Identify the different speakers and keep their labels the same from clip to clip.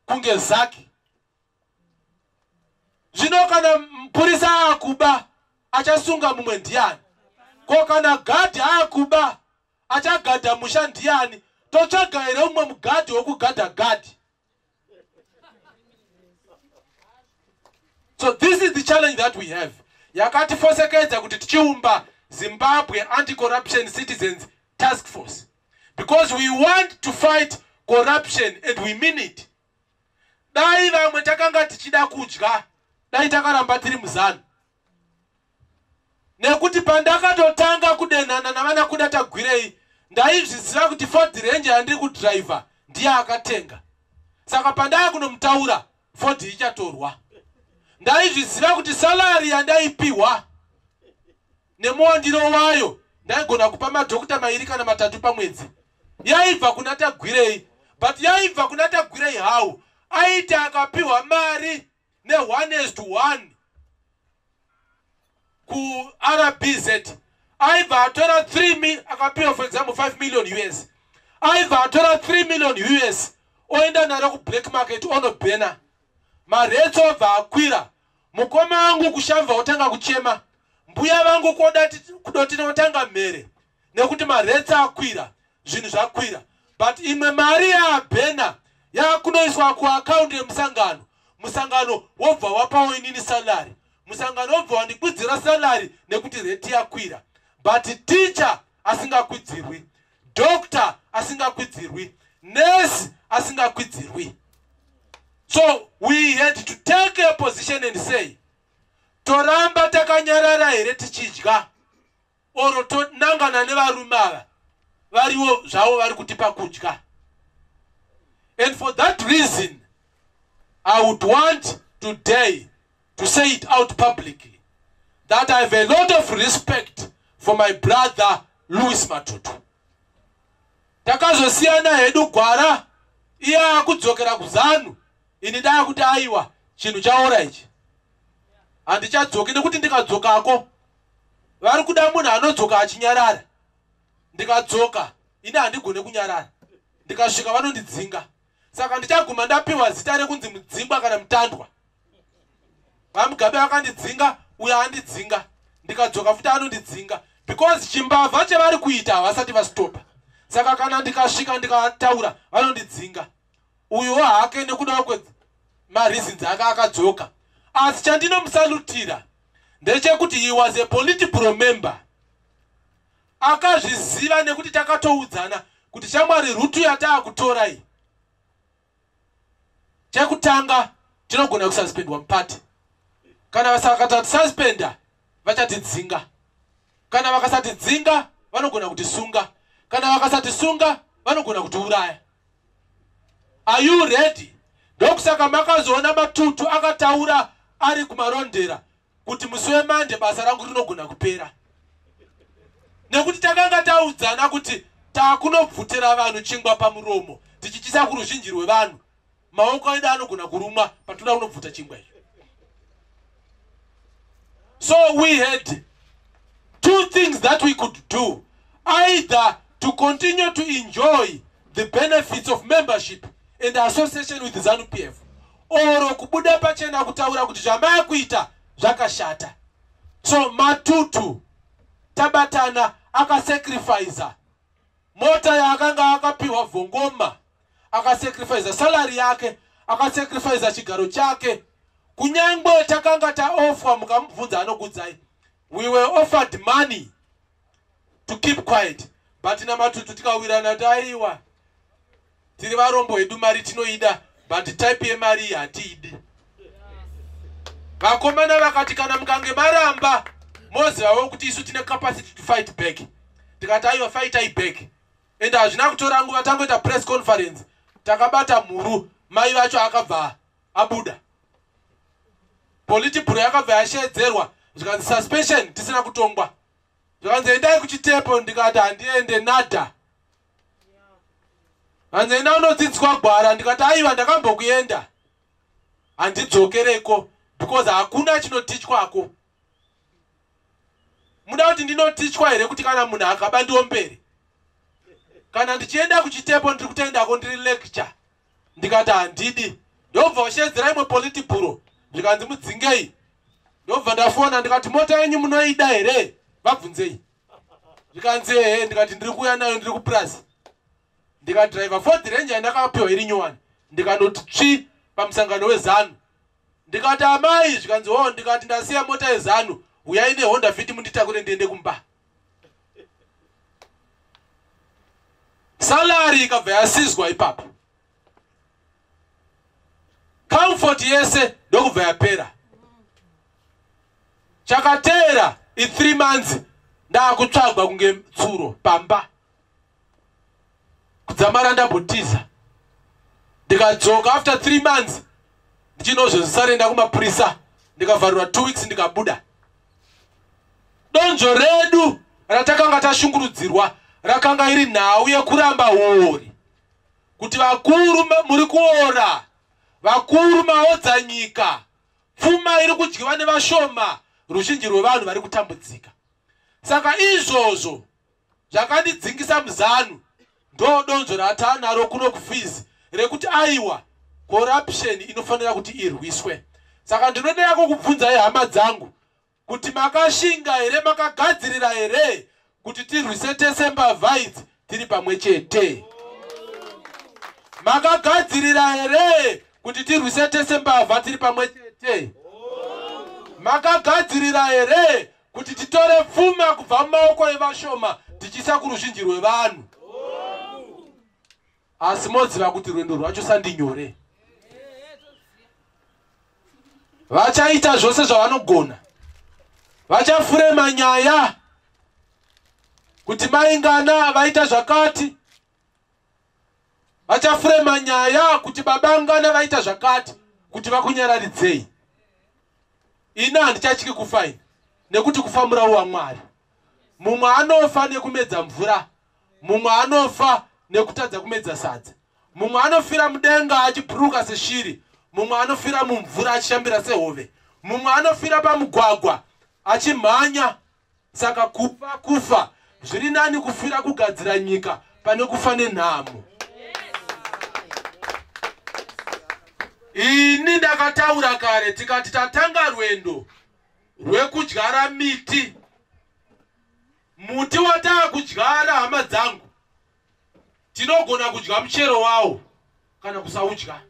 Speaker 1: kunge zake. Zvino kana mpurisa akuba achasunga mumwe ndiani? Ko kana gadhi akuba achagadha musha ndiani? Totsvaga here umwe mugadhi wokugadha gadhi. So this is the challenge that we have. Yakatifosekedza kuti tichiumba Zimbabwe Anti-Corruption Citizens Task Force. Because we want to fight corruption and we mean it. Dai vamwe takanga tichida kudya, dai takaramba tiri muzano. Nekuti pandakatotanga kudenana navana kuda tagwirei, ndaizviziva kuti Ford Ranger yandiri kudriver ndiye akatenga. Saka pandaka kunomutaura, Ford ichatorwa. Ndaizviziva kuti salary yandaipiwa nemuwandiro wayo ndaigona kupa madhokota mairi kana matatu pamwedzi yaibva kuna Tagwirei. But yaibva kuna Tagwirei how? Aiti akapiwa mari ne 1:1 ku RBZ. Aibva atora 3 akapiwa for example 5 million US. Aibva atora 3 million US oenda naro ku black market onobhena. Maretso obva akwira. Mukoma wangu kushamva otanga kuchema. Mbuya vangu kudoti notanga mere. Nekuti maretsa akwira. Zvinhu zvakwira. But imwe mari yaabhena yakunoiswa ku account yemusangano. Musangano wobva wapawo inini salary. Musangano wobva wandikwidzira salary nekuti rate yakwira. But teacher asingakwidzirwi. Doctor asingakwidzirwi. Nurse asingakwidzirwi. So we had to take a position and say, toramba takanyarara here tichidya oro tonangana nevarume ava variwo zvavo vari kutipa kudya. And for that reason, I would want today to say it out publicly that I have a lot of respect for my brother Louis Matutu. Takazosiyana hedu gwara iya kudzokera kuzanu. Ini daya kuti aiwa chinhu chaora ichi. Handichadzoki nekuti ndikadzokako vari kuda munhu anodzoka achinyarara. Ndikadzoka ini handigone kunyarara. Ndikasvika vanondidzinga. Saka ndichaguma ndapiwa zita rekunzi mudzingwa kana mutandwa. Vamugabe vakandidzinga, uya andidzinga. Ndikadzoka futi anondidzinga. Because chimbavha chevari kuita havasati vastopa. Saka kana ndikasvika ndikataura vanondidzinga. Uyo hake nekuda kwedzi mareasons aka akadzoka. Asi chandinomusalutira ndechekuti he was a political member. Akazviziva nekuti takatoudzana kuti shamwari rutu yataakutora iyi. Chekutanga tinogona kususpendwa mupati. Kana vasakata suspenda vachatidzinga. Kana vakasatidzinga vanogona kutisunga. Kana vakasatisunga vanogona kutiuraya. Are you ready? Ndokusaka makazoona Matutu akataura ari kumarondera kuti musi weMande basa rangu rinogona kupera. Nekuti takanga taudzana kuti takunobvutira vanhu chingwa pamuromo tichichisa kuruzhinji rwevanhu. Maoko edu anogona kurumwa patoda kunobvuta chingwa icho. So we had two things that we could do. Either to continue to enjoy the benefits of membership and association with ZANU-PF, or kubuda pachena kutaura kuti zvamaya kuita zvakashata. So Matutu tabatana akasacrifice mota yaakanga akapiwa Vhongoma, akasacrifice salary yake, akasacrifice chigaro chake. Kunyangwe takanga taofwa mukamubvunza anokudzai. We were offered money to keep quiet, but na Matutu tikawirana taiwa tiri varombo hedu mari tinoida, but type yemari hatidi. Vakomana vakati kana mukange maramba mozivawo kuti isu tine capacity to fight back. Tikati aiwa fight back. And hazvina kutora nguva tangoita press conference. Takabata mhuru, mai vacho akabva abuda. Political yakabva yashedzerwa, zvikanzi suspension tisina kutongwa. Zvikanzi endai kuchitepo, ndikati handiende nada. Hanzenda unodzidzwa gwara, ndikati aiwa ndakambokuenda. Handidzokereko because hakuna chinotichwako. Muda kuti ndinotichwa here kuti kana munhu akaba ndiombere. Kana ndichienda kuchitepo ndiri kutendako ndiri lecture. Ndikati handidi ndobva washedzera imwe politiburo zvikanzi mudzingei. Ndobva ndafona ndikati mota yenyu munoida here? Vabvunzei. Zvikanzi ehe, ndikati ndiri kuuya nayo ndiri kuplaza. Ndikadhiraivha Ford Ranger ndakapiwa iri nyowani. Ndikanoti tsvi pamusangano weZanu. Ndikati amai, zvikanzi ho, ndikati ndasiya mota yeZanu, uyai neHonda Fit munditakure ndiende kumba. Salary ikabva yasizwa ipapo. Comfort yese ndokubva yapera. Chakateera i3 months ndakutsvagwa kunge tsuro pamba. Kudzamara ndambotiza. Ndikadzoka after 3 months ndichinozozisarenda kumapurisa. Ndikavharwa 2 weeks ndikabuda. Donzvo redu ratakanga tashungurudzirwa rakanga iri nhau yekuramba hori. Kuti vakuru muri kuora, vakuru maodza nyika, pfuma iri kudyiwa nevashoma, ruzhinji rwevanhu vari kutambudzika. Saka izvozvo zvakandidzingisa muZanu, ndo donzvo ratanaro kuno kuFizi rekuti aiwa corruption inofanira kuti irwiswe. Saka ndinoda kukubvunzai hama dzangu kuti makashinga here, makagadzirira here kuti tirwise tese mbavha idzi tiri pamwe chete? Makagadzirira here kuti tirwise tese mbavha tiri pamwe chete? Makagadzirira here kuti titore pfuma kubva mumaoko evashoma tichisa kuruzhinji rwevanhu? Asi modziva kuti rwendo rwacho sandinyore. Vachaita zvose zvavanogona. Vachafurema nyaya kuti maingana vaita zvakati. Vachafurema nyaya kuti babangana vaita zvakati kuti vakunyararidzei. Ina handichachiki kufa ini, nekuti kufa murau waMwari. Mumwe anofa nekumedza mvura, mumwe anofa nekutadza kumedza sadza, mumwe anofira mudenga achibhuruka seshiri, mumwe anofira mumvura achishambira sehove, mumwe anofira pamugwagwa achimhanya. Saka kufa zviri nani kufira kugadzira nyika pane kufa nenhamo. Ini ndakataura kare tikati tatanga rwendo rwekudyara miti. Muti wataka kudyara hama dzangu, tinogona kudya muchero wawo kana kusaudya.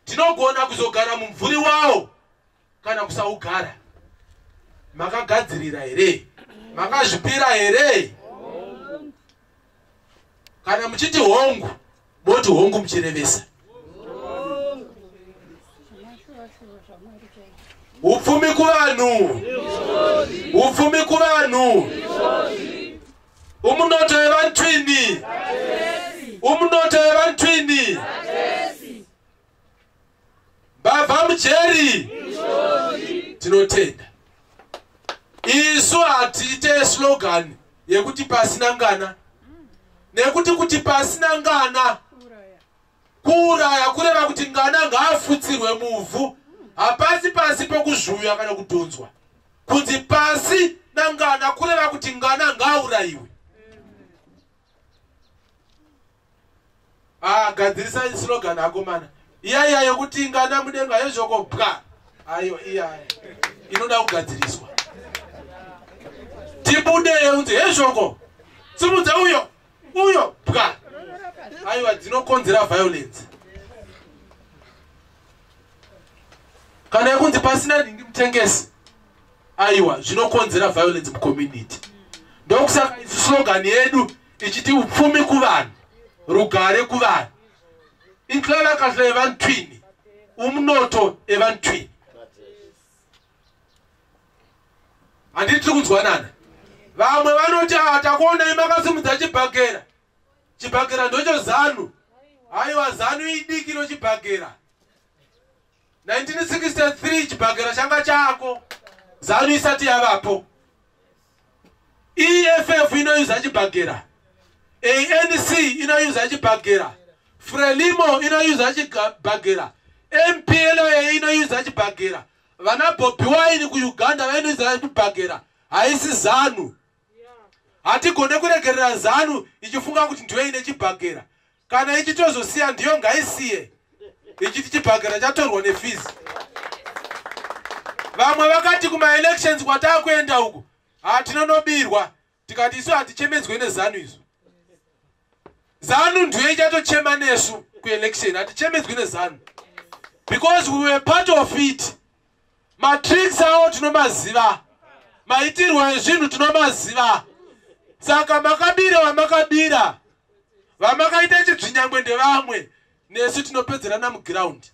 Speaker 1: Tinogona kuzogara mumvuri wawo kana kusaugara. Makagadzirira here? Makazvipira here? Kana muchiti hongu, moti hongu muchirevesa. Upfumi kuvanhu, upfumi kuvanhu. Umunoto wevantwini, umunoto wevantwini. Mbavha mujeri, tinotenda. Isu hatiite slogan yekuti pasina ngana. Nekuti kuti pasina ngana, kuuraya kureva kuti ngana ngaafutsirwe muvhu. Hapasi pasi pokuzvuya kana kudhonzwa. Kunzi pasi nangana kureva kuti ngana ngaaurayiwe. Gadzirisa slogan akomana. Iya yokuti ngana mudenga yezvoko bwa. Ayo iya inoda kugadziriswa. Tibude unzi yezvoko. Simudza uyo bwa. Ayo dzinokonzera violence. Kana yakunzi pasina ndingi mutengesi, aiwa zvinokonzera violence mucommunity. Ndokusaka slogan yedu ichiti upfumi kuvanhu, rugare kuvanhu, inhlalakahla yevantwini, umunoto evantwini. Handiti tiri kunzwanana. Vamwe vanoti takuonai makasimudza chibhakera. Chibhakera ndocho Zanu. Aiwa Zanu idiki rochibhakera. 1963 chibhakera changa chako, Zanu isati yavapo. EFF inoyuza chibhakera, ANC inoyuza chibhakera, Frelimo inoyuza chibhakera, MPLA inoyuza chibhakera, vana Bobi Wine kuUganda vanoyuza chibhakera. Haisi Zanu. Hatigone kuregerera Zanu ichifunga kuti ndiyo ine chibhakera. Kana ichitozosiya ndiyo ngaisiye. ichi tichibhagara chatorwa nefizi. Vamwe vakati kuma elections kwatakuenda uku hatinonobirwa tikati isu hatichemedzwe nezanu izvo. Zanu ndiyo ichatochema nesu kuelection, hatichemedzwe nezanu because we were part of it. Matricks awo tinomaziva, maitirwo ezvinhu tinomaziva. Saka makabira vamakabira, vamakaita chidzvinyangwe ndevamwe, nesu tinopedzerana muground.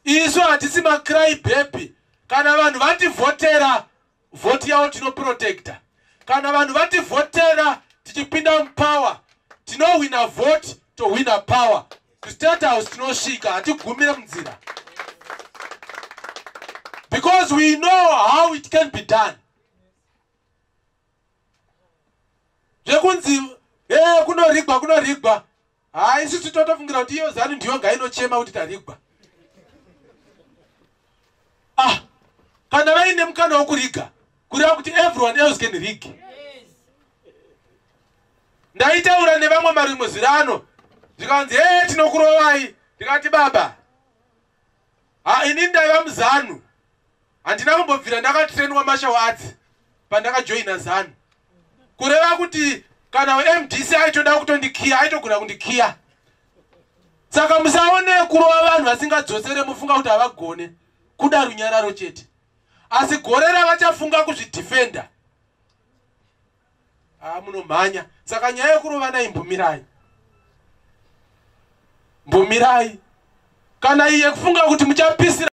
Speaker 1: Isu hatisi macry baby. Kana vanhu vativhotera, voti yavo tinoprotecta. Kana vanhu vativhotera tichipinda mupower, tinowina vote to wina power. State House tinosvika, hatigumira munzira. Because we know how it can be done. Jekunzi, kunorigwa. Isi titotofungira kuti iyo zanu ndiyo ngainochema kuti tarigwa. Kana vaine mukana wokuriga, kureva kuti everyone else can rig. Ndaitaura nevamwe marimwe zirano, ndikanzi tinokurovai, ndikati baba, ini ndaiva muzanu, handina kumbobvira ndakatrainwa martial arts pandakajoina zanu. Kureva kuti kana MDC aitoda kutondikiya, aitogona kundikiya. Saka musaone kurova vanhu vasingadzosere mufunga kuti havagone, kuda runyararo chete. Asi gore ravachafunga kuzvidefenda. Munomhanya. Saka nyaya yekurova nai mbumirai. Kana iye kufunga kuti muchapisira